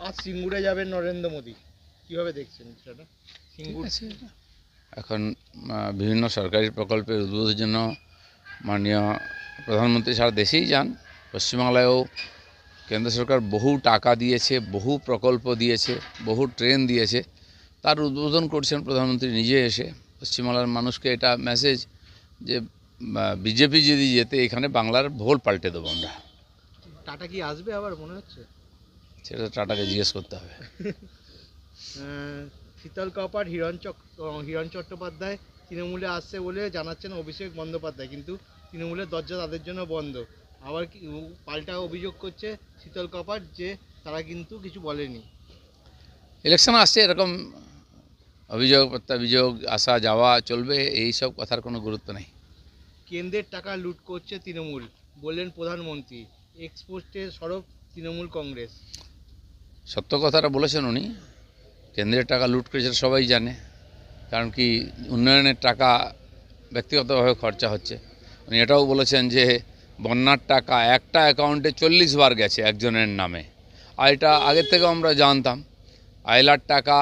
আজ সিঙ্গুরে যাবেন নরেন্দ্র মোদী, কিভাবে দেখছেন সেটা? সিঙ্গুর এখন বিভিন্ন সরকারি প্রকল্পের উদ্বোধনের জন্য মাননীয় প্রধানমন্ত্রী সারা দেশেই যান। পশ্চিমবাংলায়ও কেন্দ্র সরকার বহু টাকা দিয়েছে, বহু প্রকল্প দিয়েছে, বহু ট্রেন দিয়েছে, তার উদ্বোধন করছেন প্রধানমন্ত্রী নিজে এসে। পশ্চিমবাংলার মানুষকে এটা মেসেজ যে বিজেপি যদি যেতে এখানে বাংলার ভোল পাল্টে দেবো আমরা। টাটা কি আসবে আবার মনে হচ্ছে? সেটা টাটাকে জিজ্ঞেস করতে হবে। শীতল কপাট হিরণ চট্টোপাধ্যায় তৃণমূলে আসছে বলে জানাচ্ছেন অভিষেক বন্দ্যোপাধ্যায়, কিন্তু তৃণমূলের দরজা তাদের জন্য বন্ধ। আবার পাল্টা অভিযোগ করছে শীতল কপাট যে তারা কিন্তু কিছু বলেনি। ইলেকশন আসছে, এরকম অভিযোগ প্রত্যাভিযোগ আসা যাওয়া চলবে, এই সব কথার কোনো গুরুত্ব নেই। কেন্দ্রের টাকা লুট করছে তৃণমূল বললেন প্রধানমন্ত্রী, এক্সপোর্টে সরব তৃণমূল কংগ্রেস। সত্য কথাটা বলেছেন উনি। কেন্দ্রের টাকা লুট করেছে সবাই জানে, কারণ কি উন্নয়নের টাকা ব্যক্তিগতভাবে খরচা হচ্ছে। উনি এটাও বলেছেন যে বন্যার টাকা একটা অ্যাকাউন্টে 40 বার গেছে একজনের নামে, আর এটা আগের থেকে আমরা জানতাম। আয়লার টাকা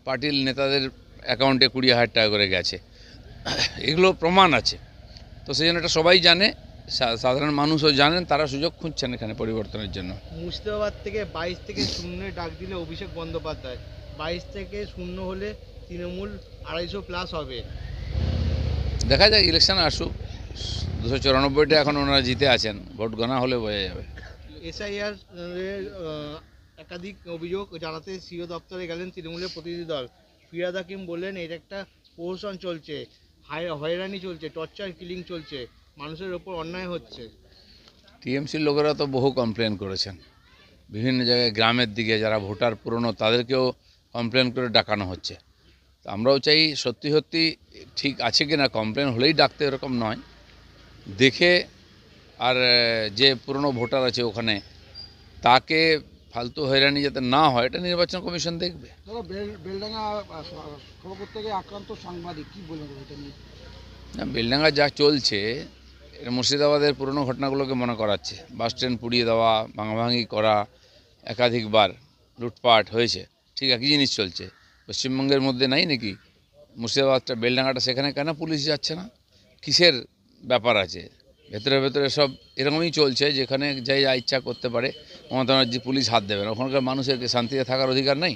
পার্টির নেতাদের অ্যাকাউন্টে 20,000 টাকা করে গেছে, এগুলো প্রমাণ আছে। তো সেই জন্য এটা সবাই জানে, সাধারণ মানুষও জানেন, তারা সুযোগ খুঁজছেন এখানে পরিবর্তনের জন্য। মুর্শিদাবাদ থেকে 22 থেকে 0 ডাক দিলে অভিষেক বন্দ্যোপাধ্যায়, 22 থেকে 0 হলে তৃণমূল 250+ হবে। দেখা যায়, ইলেকশন আসুক। 294টা এখন ওনারা জিতে আছেন, ভোট গণা হলে বোঝা যাবে। এসআইআর একাধিক অভিযোগ জানাতে সিও দপ্তরে গেলেন তৃণমূলের প্রতিনিধি দল। ফিরহাদ হাকিম বললেন এর একটা প্রহসন চলছে, হয়রানি চলছে, টর্চার কিলিং চলছে, মানুষের ওপর অন্যায় হচ্ছে। টিএমসির লোকেরা তো বহু কমপ্লেন করেছেন, বিভিন্ন জায়গায় গ্রামের দিকে যারা ভোটার পুরনো তাদেরকেও কমপ্লেন করে ডাকানো হচ্ছে। তো আমরাও চাই সত্যি সত্যি ঠিক আছে কি না, কমপ্লেন হলেই ডাকতে এরকম নয়, দেখে। আর যে পুরনো ভোটার আছে ওখানে তাকে ফালতু হয়রানি যাতে না হয়, এটা নির্বাচন কমিশন দেখবে। বেলডাঙ্গা খড়গপুর থেকে আক্রান্ত সাংবাদিক, কি বলবেন এটা নিয়ে? না, বেলডাঙ্গা যা চলছে এটা মুর্শিদাবাদের পুরনো ঘটনাগুলোকে মনে করাচ্ছে। বাস স্ট্যান্ড পুড়িয়ে দেওয়া, ভাঙাভাঙি করা, একাধিকবার লুটপাট হয়েছে, ঠিক একই জিনিস চলছে। পশ্চিমবঙ্গের মধ্যে নাই নাকি মুর্শিদাবাদটা, বেলডাঙ্গাটা? সেখানে কেন পুলিশ যাচ্ছে না? কিসের ব্যাপার আছে? ভেতরে ভেতরে সব এরকমই চলছে, যেখানে যাই যা ইচ্ছা করতে পারে। মমতা ব্যানার্জি পুলিশ হাত দেবে না, ওখানকার মানুষের শান্তিতে থাকার অধিকার নেই?